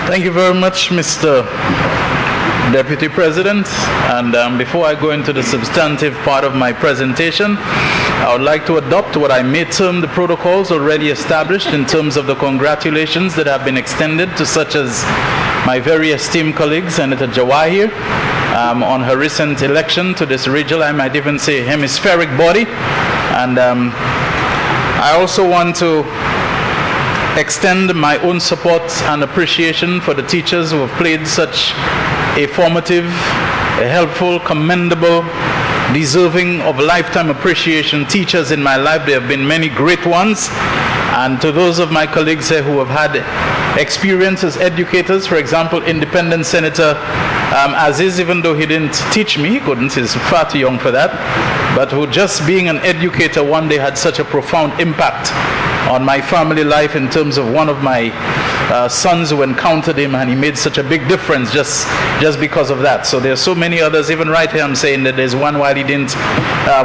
Thank you very much, Mr. Deputy President. And before I go into the substantive part of my presentation, I would like to adopt what I may term the protocols already established in terms of the congratulations that have been extended to such as my very esteemed colleague, Senator Jawahir, on her recent election to this regional, I might even say hemispheric body. And I also want to extend my own support and appreciation for the teachers who have played such a formative, a helpful, commendable, deserving of lifetime appreciation teachers in my life. There have been many great ones. And to those of my colleagues here who have had experience as educators, for example, Independent Senator Aziz, even though he didn't teach me, he couldn't, he's far too young for that, but who just being an educator one day had such a profound impact on my family life in terms of one of my sons who encountered him, and he made such a big difference just because of that. So there are so many others. Even right here I'm saying that there's one while he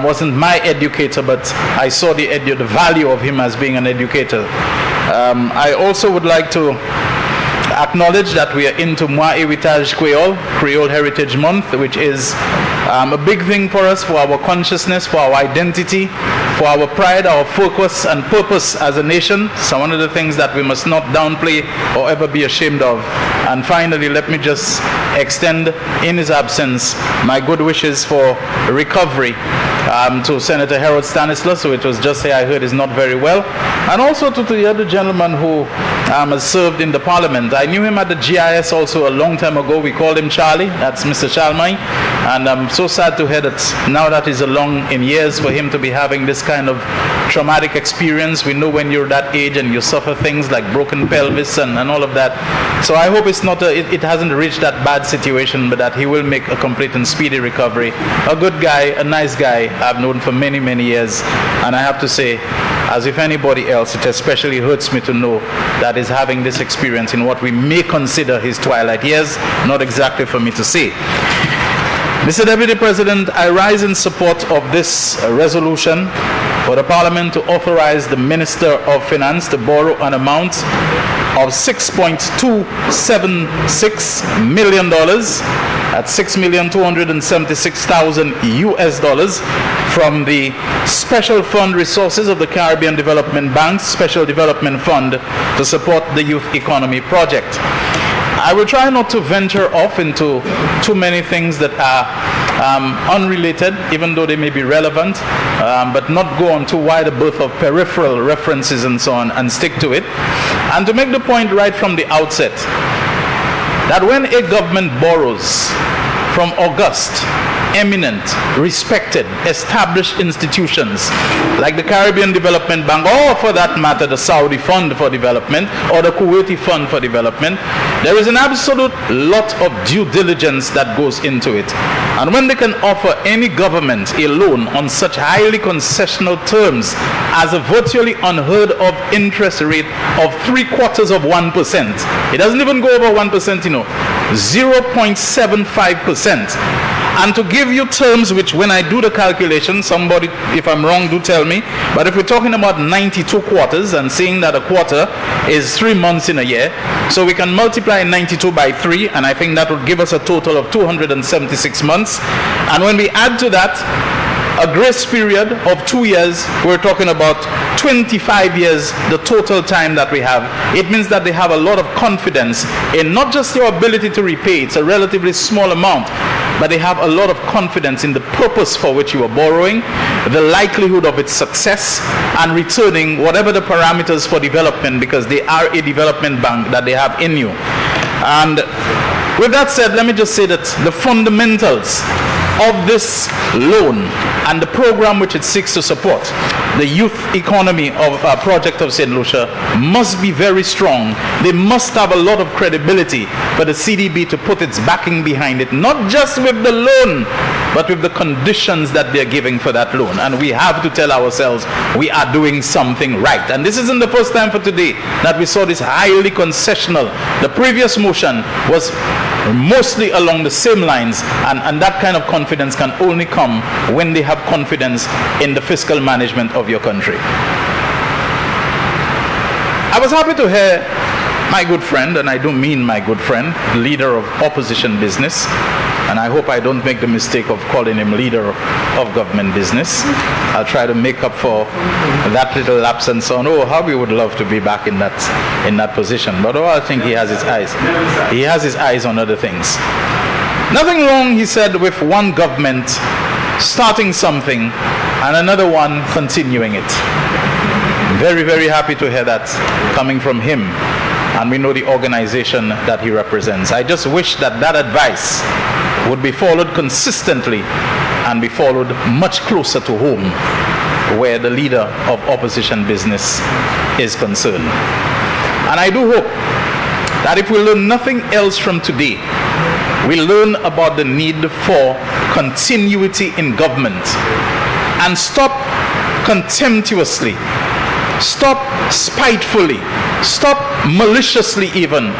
wasn't my educator, but I saw the value of him as being an educator. I also would like to acknowledge that we are into Moi Heritage Creole Heritage Month, which is a big thing for us, for our consciousness, for our identity, for our pride, our focus and purpose as a nation. So one of the things that we must not downplay or ever be ashamed of. And finally, let me just extend, in his absence, my good wishes for recovery to Senator Harold Stanislaus, who it was just here I heard is not very well, and also to the other gentleman who has served in the parliament. I knew him at the GIS also a long time ago. We called him Charlie. That's Mr. Chalmai. And I'm so sad to hear that now that he's along in years, for him to be having this kind of traumatic experience. We know when you're that age and you suffer things like broken pelvis and all of that. So I hope it's not it hasn't reached that bad situation, but that he will make a complete and speedy recovery. A good guy, a nice guy I've known for many, many years. And I have to say, as if anybody else, it especially hurts me to know that he's having this experience in what we may consider his twilight years. Not exactly for me to say. Mr. Deputy President, I rise in support of this resolution for the Parliament to authorize the Minister of Finance to borrow an amount of $6.276 million, at $6,276,000 US, from the Special Fund Resources of the Caribbean Development Bank's Special Development Fund to support the Youth Economy Project. I will try not to venture off into too many things that are unrelated, even though they may be relevant, but not go on too wide a berth of peripheral references and so on, and stick to it. And to make the point right from the outset, that when a government borrows from august, eminent, respected, established institutions like the Caribbean Development Bank, or for that matter the Saudi Fund for Development or the Kuwaiti Fund for Development, there is an absolute lot of due diligence that goes into it. And when they can offer any government a loan on such highly concessional terms as a virtually unheard of interest rate of 3/4%, it doesn't even go over 1%, 0.75%. And to give you terms which, when I do the calculation, somebody, if I'm wrong, do tell me, but if we're talking about 92 quarters and saying that a quarter is 3 months in a year, so we can multiply 92 by 3, and I think that would give us a total of 276 months. And when we add to that a grace period of 2 years, we're talking about 25 years, the total time that we have. It means that they have a lot of confidence in not just your ability to repay, it's a relatively small amount, but they have a lot of confidence in the purpose for which you are borrowing, the likelihood of its success, and returning whatever the parameters for development, because they are a development bank that they have in you. And with that said, let me just say that the fundamentals of this loan and the program which it seeks to support, the youth economy of project of St. Lucia, must be very strong. They must have a lot of credibility for the CDB to put its backing behind it, not just with the loan, but with the conditions that they're giving for that loan. And we have to tell ourselves we are doing something right. And this isn't the first time for today that we saw this highly concessional. The previous motion was mostly along the same lines, and that kind of confidence can only come when they have confidence in the fiscal management of your country. I was happy to hear my good friend, and I do mean my good friend, leader of opposition business, and I hope I don't make the mistake of calling him leader of government business. I'll try to make up for that little lapse and so on. Oh, how we would love to be back in that position. But I think he has his eyes. He has his eyes on other things. Nothing wrong, he said, with one government starting something and another one continuing it. Very, very happy to hear that coming from him. And we know the organization that he represents. I just wish that that advice would be followed consistently and be followed much closer to home, where the leader of opposition business is concerned. And I do hope that if we learn nothing else from today, we learn about the need for continuity in government and stop contemptuously, stop spitefully, stop maliciously even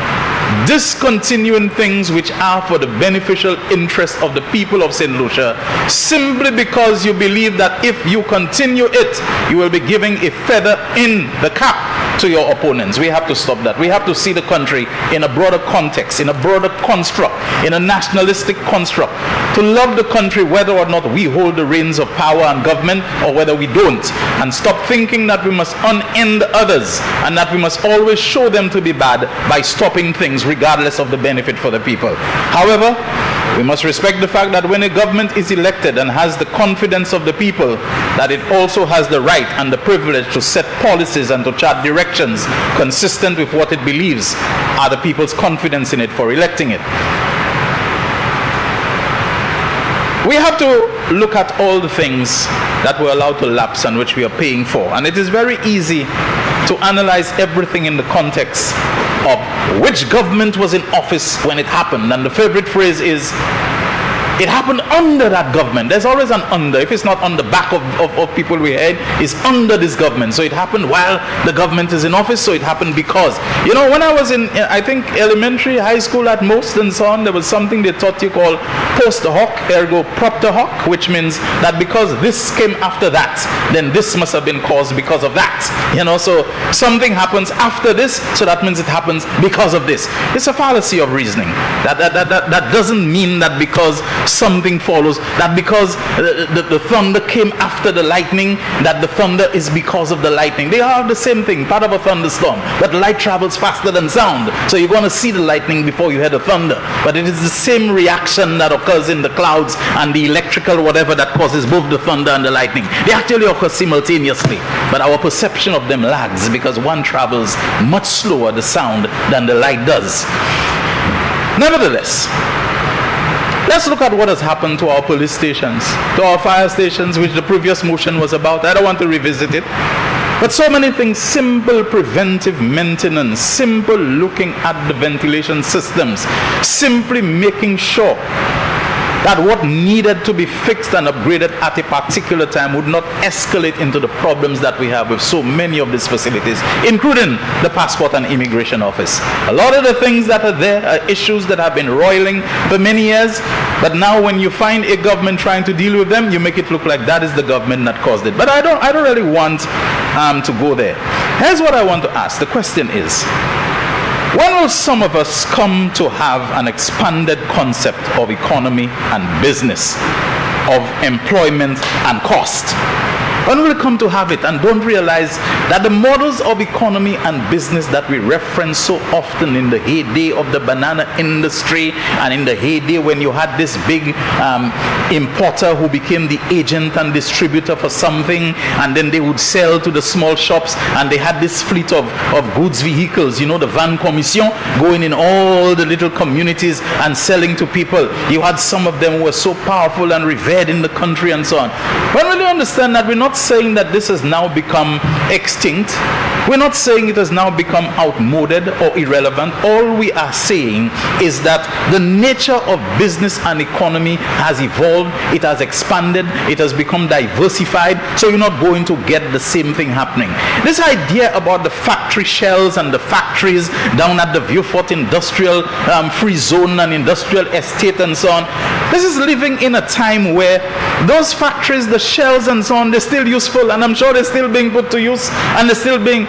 discontinuing things which are for the beneficial interest of the people of St. Lucia, simply because you believe that if you continue it, you will be giving a feather in the cap to your opponents. We have to stop that. We have to see the country in a broader context, in a broader construct, in a nationalistic construct. To love the country whether or not we hold the reins of power and government or whether we don't. And stop thinking that we must unend others and that we must always show them to be bad by stopping things regardless of the benefit for the people. However, we must respect the fact that when a government is elected and has the confidence of the people, that it also has the right and the privilege to set policies and to chart directions consistent with what it believes are the people's confidence in it for electing it. We have to look at all the things that we're allowed to lapse and which we are paying for. And it is very easy to analyze everything in the context of which government was in office when it happened. And the favorite phrase is, it happened under that government. There's always an under. If it's not on the back of people we had, it's under this government. So it happened while the government is in office, so it happened because. You know, when I was in, I think, elementary, high school at most and so on, there was something they taught you called post hoc, ergo propter hoc, which means that because this came after that, then this must have been caused because of that. You know, so something happens after this, so that means it happens because of this. It's a fallacy of reasoning. That doesn't mean that because something follows, that because the thunder came after the lightning, that the thunder is because of the lightning. They are the same thing, part of a thunderstorm. But light travels faster than sound, so you're going to see the lightning before you hear the thunder. But it is the same reaction that occurs in the clouds and the electrical whatever that causes both the thunder and the lightning. They actually occur simultaneously, but our perception of them lags because one travels much slower, the sound, than the light does. Nevertheless, let's look at what has happened to our police stations, to our fire stations, which the previous motion was about. I don't want to revisit it. But so many things, simple preventive maintenance, simple looking at the ventilation systems, simply making sure that what needed to be fixed and upgraded at a particular time would not escalate into the problems that we have with so many of these facilities, including the Passport and Immigration Office. A lot of the things that are there are issues that have been roiling for many years, but now when you find a government trying to deal with them, you make it look like that is the government that caused it. But I don't really want to go there. Here's what I want to ask. The question is, when will some of us come to have an expanded concept of economy and business, of employment and cost? When will we come to have it and don't realize that the models of economy and business that we reference so often in the heyday of the banana industry and in the heyday when you had this big importer who became the agent and distributor for something, and then they would sell to the small shops, and they had this fleet of goods vehicles, you know, the van commission, going in all the little communities and selling to people. You had some of them who were so powerful and revered in the country and so on. When will you understand that we're not saying that this has now become extinct? We're not saying it has now become outmoded or irrelevant. All we are saying is that the nature of business and economy has evolved, it has expanded, it has become diversified, so you're not going to get the same thing happening. This idea about the factory shells and the factories down at the Vieux-Fort Industrial Free Zone and Industrial Estate and so on, this is living in a time where those factories, the shells and so on, they're still useful, and I'm sure they're still being put to use, and they're still being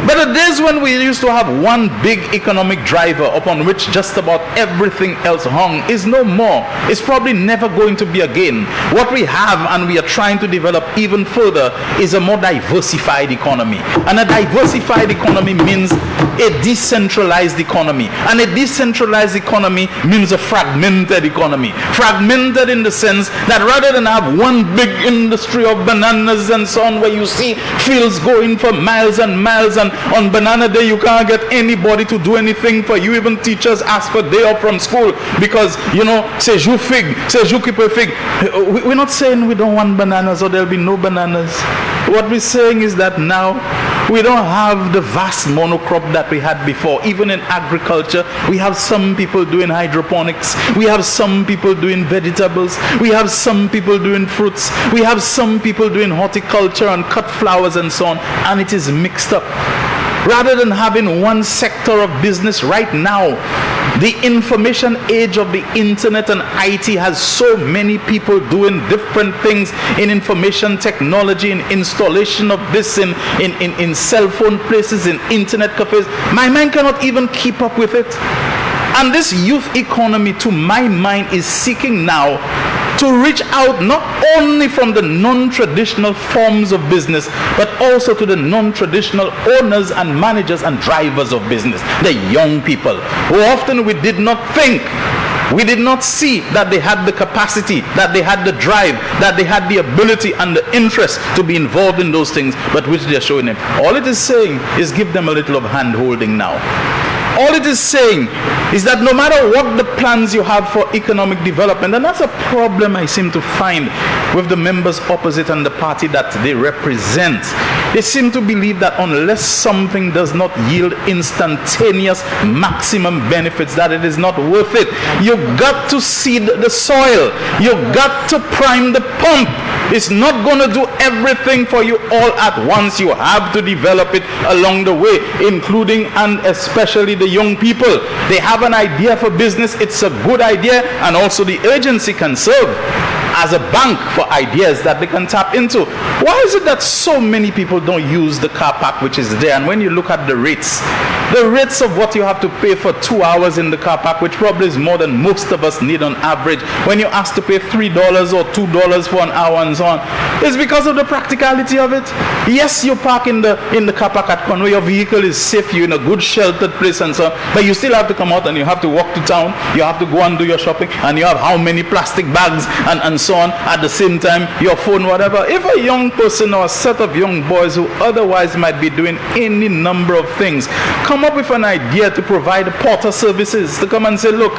But the days when we used to have one big economic driver upon which just about everything else hung is no more. It's probably never going to be again. What we have and we are trying to develop even further is a more diversified economy. And a diversified economy means a decentralized economy. And a decentralized economy means a fragmented economy. Fragmented in the sense that rather than have one big industry of bananas and so on, where you see fields going for miles and miles, and on banana day you can't get anybody to do anything for you. Even teachers ask for day off from school because, c'est jou fig, c'est jou qui peut fig. We're not saying we don't want bananas or there'll be no bananas. What we're saying is that now we don't have the vast monocrop that we had before. Even in agriculture, we have some people doing hydroponics. We have some people doing vegetables. We have some people doing fruits. We have some people doing horticulture and cut flowers and so on. And it is mixed up. Rather than having one sector of business right now, the information age of the internet and IT has so many people doing different things in information technology, in installation of this, in cell phone places, in internet cafes. My mind cannot even keep up with it. And this youth economy, to my mind, is seeking now to reach out not only from the non-traditional forms of business, but also to the non-traditional owners and managers and drivers of business, the young people, who often we did not think, we did not see that they had the capacity, that they had the drive, that they had the ability and the interest to be involved in those things, but which they are showing them. All it is saying is give them a little of hand-holding now. All it is saying is that no matter what the plans you have for economic development, and that's a problem I seem to find with the members opposite and the party that they represent, they seem to believe that unless something does not yield instantaneous maximum benefits, that it is not worth it. You've got to seed the soil. You've got to prime the pump. It's not going to do everything for you all at once. You have to develop it along the way, including and especially the young people. They have an idea for business. It's a good idea, and also the agency can serve as a bank for ideas that they can tap into. Why is it that so many people don't use the car park which is there? And when you look at the rates of what you have to pay for 2 hours in the car park, which probably is more than most of us need on average, when you're asked to pay $3 or $2 for an hour and so on, it's because of the practicality of it. Yes, you park in the car park at Conway, your vehicle is safe, you're in a good sheltered place and so on, but you still have to come out and you have to walk to town, you have to go and do your shopping, and you have how many plastic bags and so on, at the same time your phone, whatever. If a young person or a set of young boys who otherwise might be doing any number of things come up with an idea to provide porter services, to come and say, look,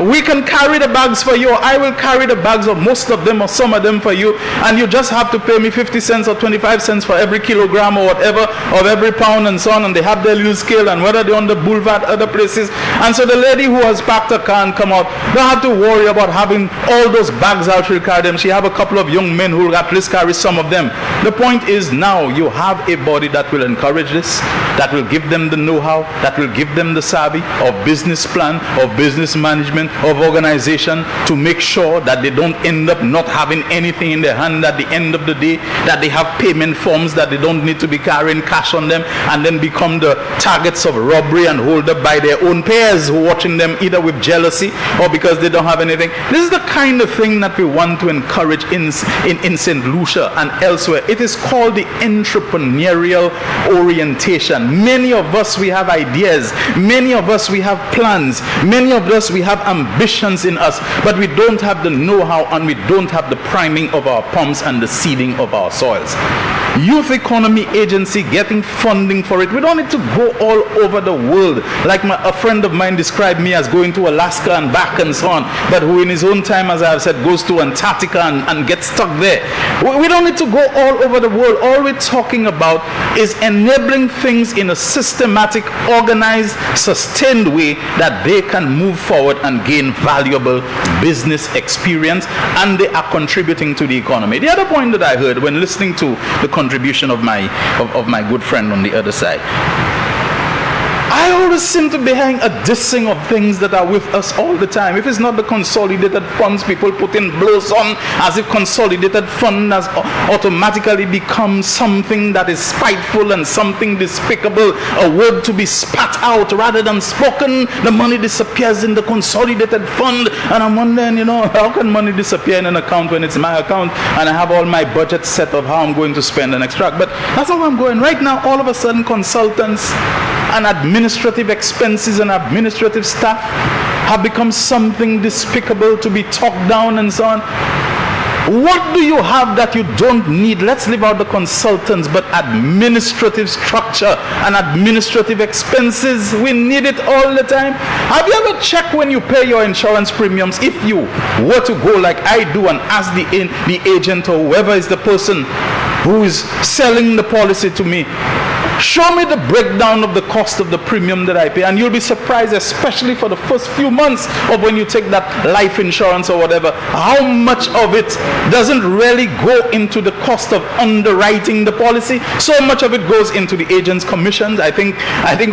we can carry the bags for you, or I will carry the bags, or most of them or some of them for you, and you just have to pay me 50 cents or 25 cents for every kilogram or whatever of every pound and so on. And they have their little scale, and whether they're on the boulevard, other places, and so the lady who has parked her car and come out don't have to worry about having all those bags out. She'll carry them. She have a couple of young men who will at least carry some of them. The point is, now you have a body that will encourage this, that will give them the know-how, that will give them the savvy of business plan, of business management, of organization, to make sure that they don't end up not having anything in their hand at the end of the day, that they have payment forms that they don't need to be carrying cash on them, and then become the targets of robbery and hold up by their own peers who are watching them either with jealousy or because they don't have anything. This is the kind of thing that we want to encourage in St. Lucia and elsewhere. It is called the entrepreneurial orientation. Many of us, we have ideas. Many of us, we have plans. Many of us, we have ambitions in us, but we don't have the know-how and we don't have the priming of our pumps and the seeding of our soils. Youth Economy Agency getting funding for it. We don't need to go all over the world like a friend of mine described me as going to Alaska and back and so on, but who in his own time, as I have said, goes to Antarctica and gets stuck there. We don't need to go all over the world. All we're talking about is enabling things in a systematic, organized, sustained way that they can move forward and gain valuable business experience, and they are contributing to the economy. The other point that I heard when listening to the contribution of my good friend on the other side, I always seem to be having a dissing of things that are with us all the time. If it's not the consolidated funds, people put in blows on as if consolidated fund has automatically become something that is spiteful and something despicable, a word to be spat out rather than spoken. The money disappears in the consolidated fund, and I'm wondering, how can money disappear in an account when it's my account and I have all my budget set of how I'm going to spend and extract? But that's not where I'm going. Right now, all of a sudden, consultants and administrative expenses and administrative staff have become something despicable to be talked down and so on. What do you have that you don't need? Let's leave out the consultants, but administrative structure and administrative expenses, we need it all the time. Have you ever checked when you pay your insurance premiums, if you were to go like I do and ask the agent or whoever is the person who is selling the policy to me, show me the breakdown of the cost of the premium that I pay, and you'll be surprised, especially for the first few months of when you take that life insurance or whatever, how much of it doesn't really go into the cost of underwriting the policy. So much of it goes into the agent's commissions. I think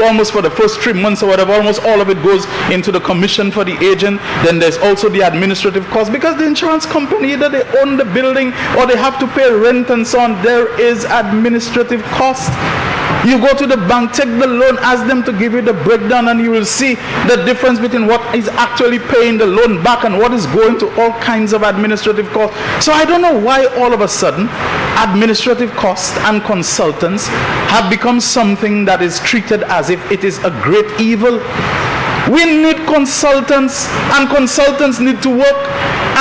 almost for the first 3 months or whatever, almost all of it goes into the commission for the agent. Then there's also the administrative cost, because the insurance company, either they own the building or they have to pay rent and so on. There is administrative cost. You go to the bank, take the loan, ask them to give you the breakdown, and you will see the difference between what is actually paying the loan back and what is going to all kinds of administrative costs. So I don't know why all of a sudden administrative costs and consultants have become something that is treated as if it is a great evil. We need consultants, and consultants need to work,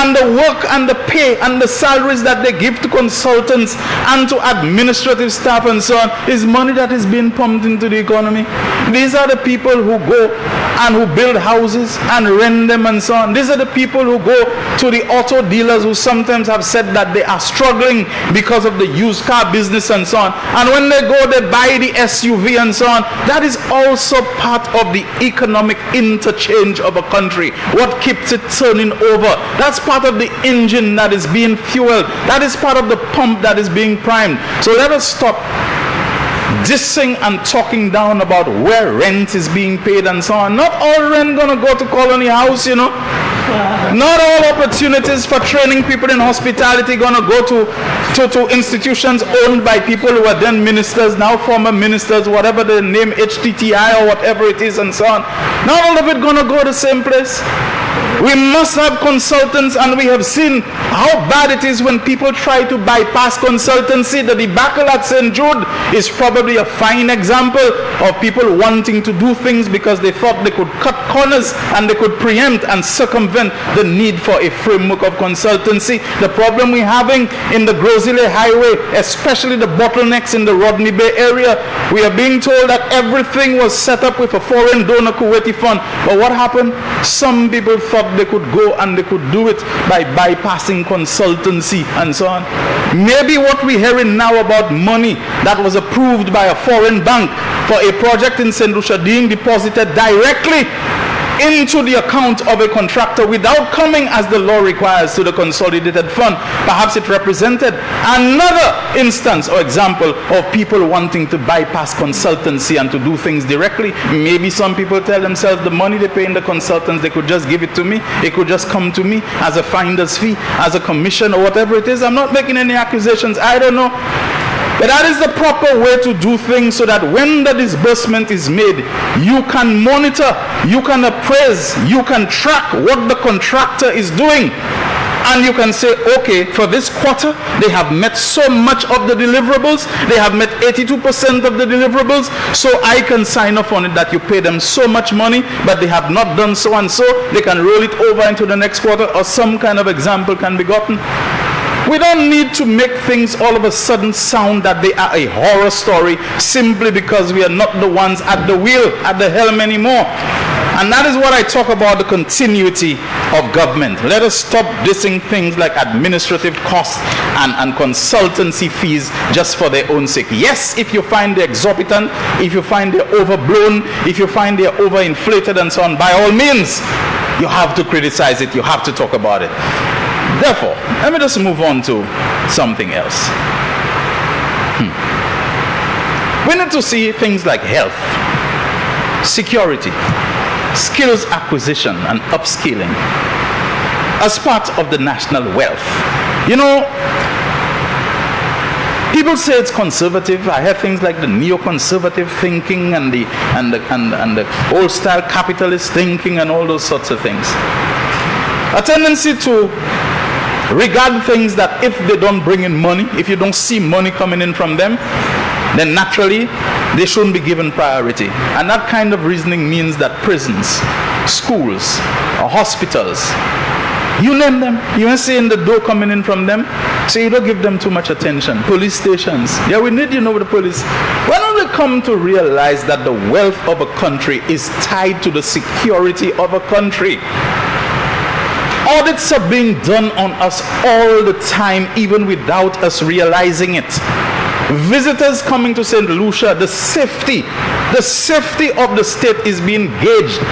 and the work and the pay and the salaries that they give to consultants and to administrative staff and so on is money that is being pumped into the economy. These are the people who go and who build houses and rent them and so on. These are the people who go to the auto dealers who sometimes have said that they are struggling because of the used car business and so on. And when they go, they buy the SUV and so on. That is also part of the economic interchange of a country. What keeps it turning over? That's part of the engine that is being fueled. That is part of the pump that is being primed. So let us stop dissing and talking down about where rent is being paid and so on. Not all rent gonna go to Colony House, Not all opportunities for training people in hospitality gonna go to institutions owned by people who are then ministers, now former ministers, whatever the name, HTTI or whatever it is and so on. Not all of it gonna go the same place. We must have consultants, and we have seen how bad it is when people try to bypass consultancy. The debacle at St. Jude is probably a fine example of people wanting to do things because they thought they could cut corners and they could preempt and circumvent the need for a framework of consultancy. The problem we're having in the Grozile Highway, especially the bottlenecks in the Rodney Bay area, we are being told that everything was set up with a foreign donor Kuwaiti fund. But what happened? Some people thought they could go and they could do it by bypassing consultancy and so on. Maybe what we're hearing now about money that was approved by a foreign bank for a project in St. Lucia being deposited directly into the account of a contractor without coming, as the law requires, to the consolidated fund. Perhaps it represented another instance or example of people wanting to bypass consultancy and to do things directly. Maybe some people tell themselves the money they pay in the consultants, they could just give it to me. It could just come to me as a finder's fee, as a commission, or whatever it is. I'm not making any accusations. I don't know. But that is the proper way to do things, so that when the disbursement is made, you can monitor, you can appraise, you can track what the contractor is doing. And you can say, okay, for this quarter, they have met so much of the deliverables. They have met 82% of the deliverables. So I can sign off on it that you pay them so much money, but they have not done so and so. They can roll it over into the next quarter, or some kind of example can be gotten. We don't need to make things all of a sudden sound that they are a horror story simply because we are not the ones at the wheel, at the helm anymore. And that is what I talk about, the continuity of government. Let us stop dissing things like administrative costs and consultancy fees just for their own sake. Yes, if you find they're exorbitant, if you find they're overblown, if you find they're overinflated and so on, by all means, you have to criticize it, you have to talk about it. Therefore, let me just move on to something else. We need to see things like health. security, skills acquisition and upskilling as part of the national wealth. You know, people say it's conservative. I hear things like the neoconservative thinking and the old style capitalist thinking and all those sorts of things. A tendency to regard things that if they don't bring in money, if you don't see money coming in from them, then naturally they shouldn't be given priority. And that kind of reasoning means that prisons, schools, or hospitals, you name them, you ain't seeing the dough coming in from them, so you don't give them too much attention. Police stations, yeah, we need, the police. When will we come to realize that the wealth of a country is tied to the security of a country? Audits are being done on us all the time, even without us realizing it. Visitors coming to St. Lucia, the safety of the state is being gauged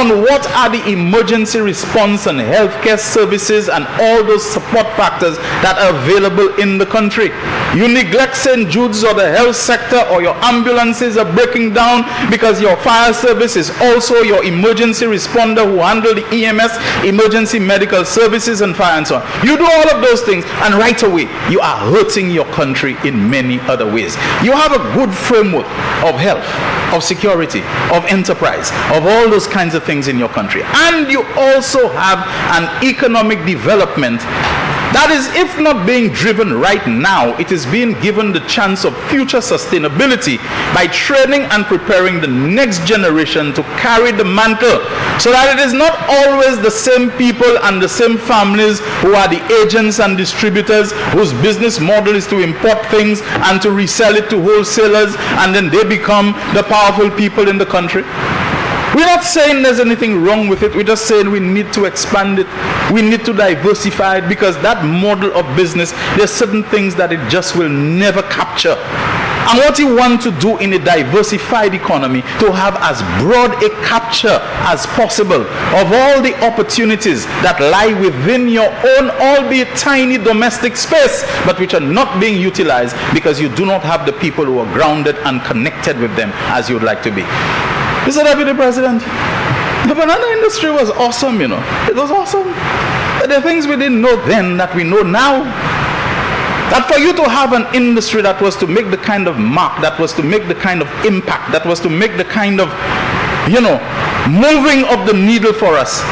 on what are the emergency response and healthcare services and all those support factors that are available in the country. You neglect St. Jude's or the health sector, or your ambulances are breaking down because your fire service is also your emergency responder who handle the EMS, emergency medical services and fire and so on. You do all of those things and right away you are hurting your country in many other ways. You have a good framework of health, of security, of enterprise, of all those kinds of things in your country. And you also have an economic development that is, if not being driven right now, it is being given the chance of future sustainability by training and preparing the next generation to carry the mantle, so that it is not always the same people and the same families who are the agents and distributors whose business model is to import things and to resell it to wholesalers, and then they become the powerful people in the country. We're not saying there's anything wrong with it. We're just saying we need to expand it. We need to diversify it, because that model of business, there's certain things that it just will never capture. And what you want to do in a diversified economy, to have as broad a capture as possible of all the opportunities that lie within your own, albeit tiny domestic space, but which are not being utilized because you do not have the people who are grounded and connected with them as you'd like to be. Mr. Deputy President, the banana industry was awesome, It was awesome. There are things we didn't know then that we know now. That for you to have an industry that was to make the kind of mark, that was to make the kind of impact, that was to make the kind of, moving of the needle for us,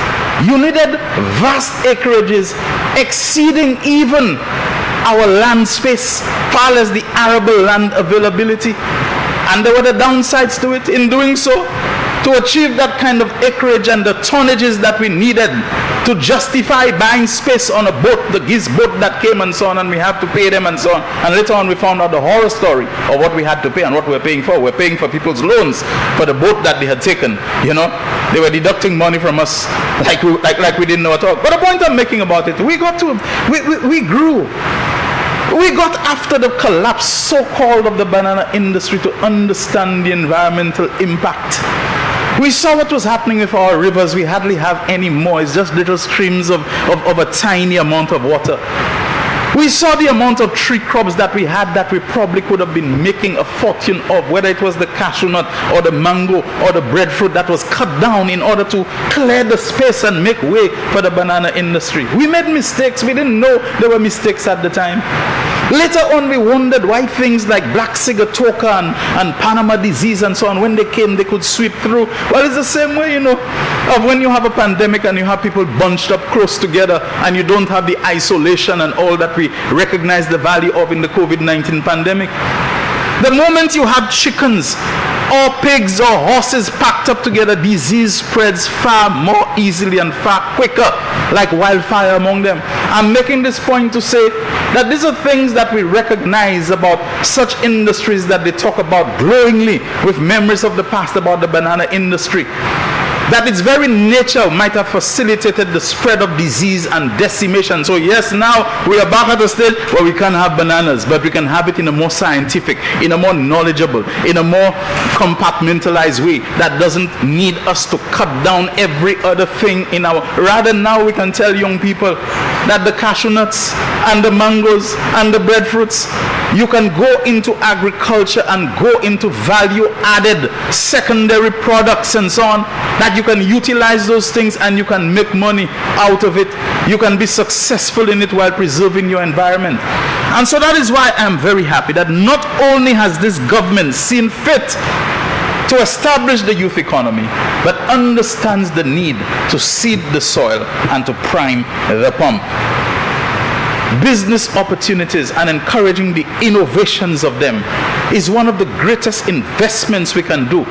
you needed vast acreages exceeding even our land space, far as the arable land availability. And there were the downsides to it. In doing so, to achieve that kind of acreage and the tonnages that we needed to justify buying space on a boat, the Giz boat that came and so on, and we have to pay them and so on. And later on we found out the horror story of what we had to pay and what we're paying for. We're paying for people's loans for the boat that they had taken. They were deducting money from us like we didn't know at all. But the point I'm making about it, we grew. We got after the collapse, so-called, of the banana industry to understand the environmental impact. We saw what was happening with our rivers. We hardly have any more. It's just little streams of a tiny amount of water. We saw the amount of tree crops that we had that we probably could have been making a fortune of, whether it was the cashew nut or the mango or the breadfruit that was cut down in order to clear the space and make way for the banana industry. We made mistakes. We didn't know there were mistakes at the time. Later on, we wondered why things like black sigatoka and Panama disease and so on, when they came, they could sweep through. Well, it's the same way, of when you have a pandemic and you have people bunched up close together and you don't have the isolation and all that we recognize the value of in the COVID-19 pandemic. The moment you have chickens or pigs or horses packed up together, disease spreads far more easily and far quicker, like wildfire among them. I'm making this point to say that these are things that we recognize about such industries that they talk about glowingly with memories of the past about the banana industry. that its very nature might have facilitated the spread of disease and decimation. So yes, now we are back at a stage where we can't have bananas, but we can have it in a more scientific, in a more knowledgeable, in a more compartmentalized way that doesn't need us to cut down every other thing in our... Rather, now we can tell young people that the cashew nuts and the mangoes and the breadfruits, you can go into agriculture and go into value added secondary products and so on, that you can utilize those things and you can make money out of it. You can be successful in it while preserving your environment. And so that is why I'm very happy that not only has this government seen fit to establish the youth economy, but understands the need to seed the soil and to prime the pump. Business opportunities and encouraging the innovations of them is one of the greatest investments we can do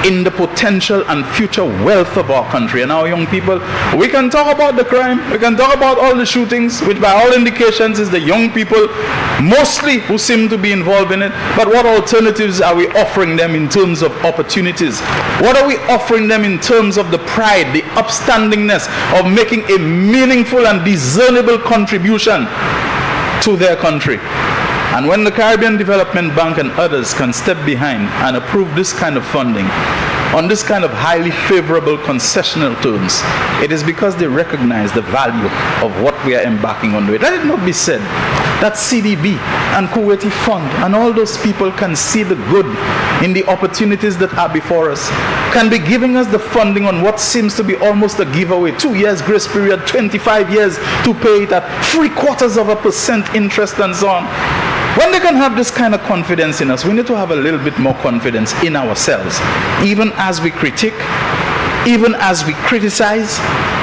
in the potential and future wealth of our country. And our young people, we can talk about the crime, we can talk about all the shootings, which by all indications is the young people mostly who seem to be involved in it. But what alternatives are we offering them in terms of opportunities? What are we offering them in terms of the pride, the upstandingness of making a meaningful and discernible contribution to their country? And when the Caribbean Development Bank and others can step behind and approve this kind of funding on this kind of highly favorable concessional terms, it is because they recognize the value of what we are embarking on. Let it not be said that CDB and Kuwaiti Fund and all those people can see the good in the opportunities that are before us, can be giving us the funding on what seems to be almost a giveaway, 2 years grace period, 25 years to pay it at 0.75% interest and so on. When they can have this kind of confidence in us, we need to have a little bit more confidence in ourselves, even as we critique, even as we criticize,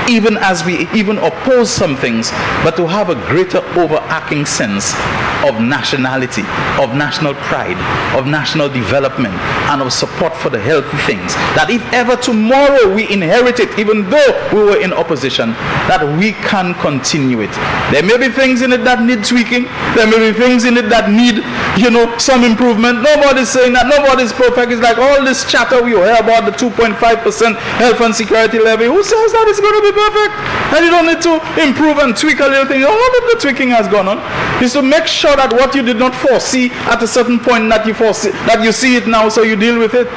even as we even oppose some things, but to have a greater overarching sense of nationality, of national pride, of national development, and of support for the healthy things. That if ever tomorrow we inherit it, even though we were in opposition, that we can continue it. There may be things in it that need tweaking. There may be things in it that need, some improvement. Nobody's saying that. Nobody's perfect. It's like all this chatter we hear about the 2.5% health and security levy. Who says that it's going to be perfect? And you don't need to improve and tweak a little thing. All of the tweaking has gone on is to make sure that what you did not foresee at a certain point that you see it now, so you deal with it.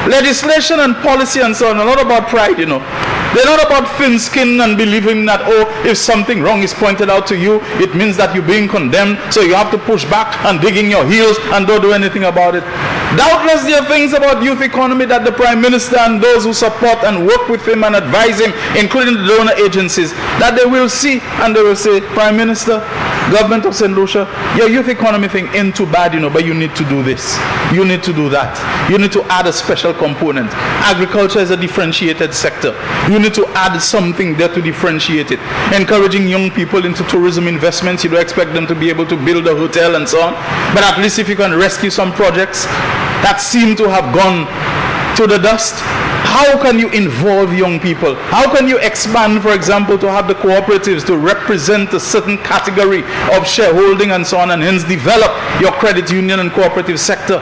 Legislation and policy and so on are not about pride, They're not about thin skin and believing that, if something wrong is pointed out to you, it means that you're being condemned, so you have to push back and dig in your heels and don't do anything about it. Doubtless there are things about youth economy that the Prime Minister and those who support and work with him and advise him, including the donor agencies, that they will see and they will say, Prime Minister, Government of St. Lucia, your youth economy thing ain't too bad, but you need to do this. You need to do that. You need to add a special component. Agriculture is a differentiated sector. You need to add something there to differentiate it. Encouraging young people into tourism investments. You don't expect them to be able to build a hotel and so on. But at least if you can rescue some projects that seem to have gone to the dust, how can you involve young people? How can you expand, for example, to have the cooperatives to represent a certain category of shareholding and so on, and hence develop your credit union and cooperative sector?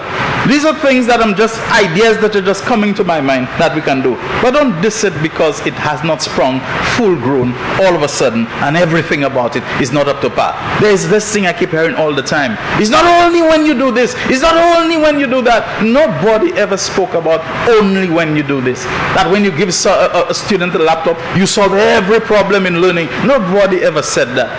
These are things that ideas that are just coming to my mind that we can do. But don't diss it because it has not sprung full grown all of a sudden and everything about it is not up to par. There is this thing I keep hearing all the time. It's not only when you do this. It's not only when you do that. Nobody ever spoke about only when you do this. That when you give a student a laptop, you solve every problem in learning. Nobody ever said that.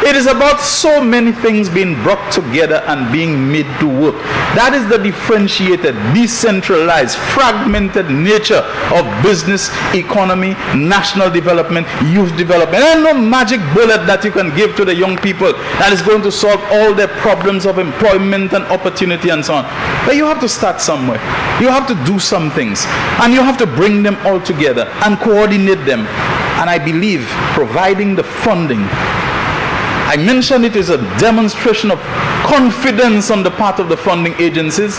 It is about so many things being brought together and being made to work. That is the differentiated, decentralized, fragmented nature of business, economy, national development, youth development. There is no magic bullet that you can give to the young people that is going to solve all their problems of employment and opportunity and so on. But you have to start somewhere. You have to do some things. And you have to bring them all together and coordinate them. And I believe providing the funding, I mentioned it is a demonstration of confidence on the part of the funding agencies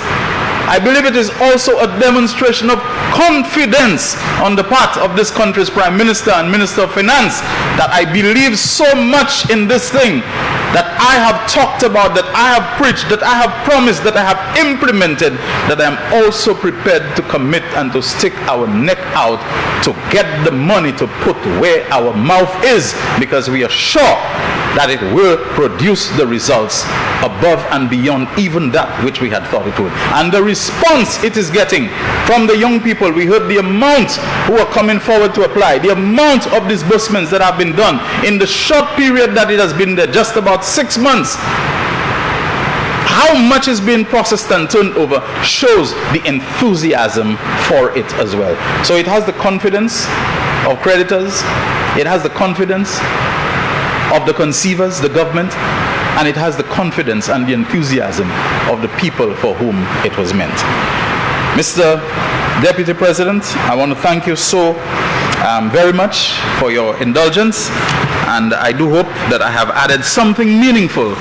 I believe it is also a demonstration of confidence on the part of this country's Prime Minister and Minister of Finance that I believe so much in this thing that I have talked about, that I have preached, that I have promised, that I have implemented, that I am also prepared to commit and to stick our neck out to get the money to put where our mouth is, because we are sure that it will produce the results above and beyond even that which we had thought it would. And the response it is getting from the young people, we heard the amount who are coming forward to apply, the amount of disbursements that have been done in the short period that it has been there, just about 6 months. How much is being processed and turned over shows the enthusiasm for it as well. So it has the confidence of creditors, it has the confidence of the conceivers, the government, and it has the confidence and the enthusiasm of the people for whom it was meant. Mr. Deputy President, I want to thank you so very much for your indulgence, and I do hope that I have added something meaningful,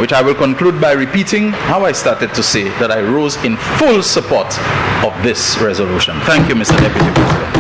which I will conclude by repeating how I started to say that I rose in full support of this resolution. Thank you, Mr. Deputy President.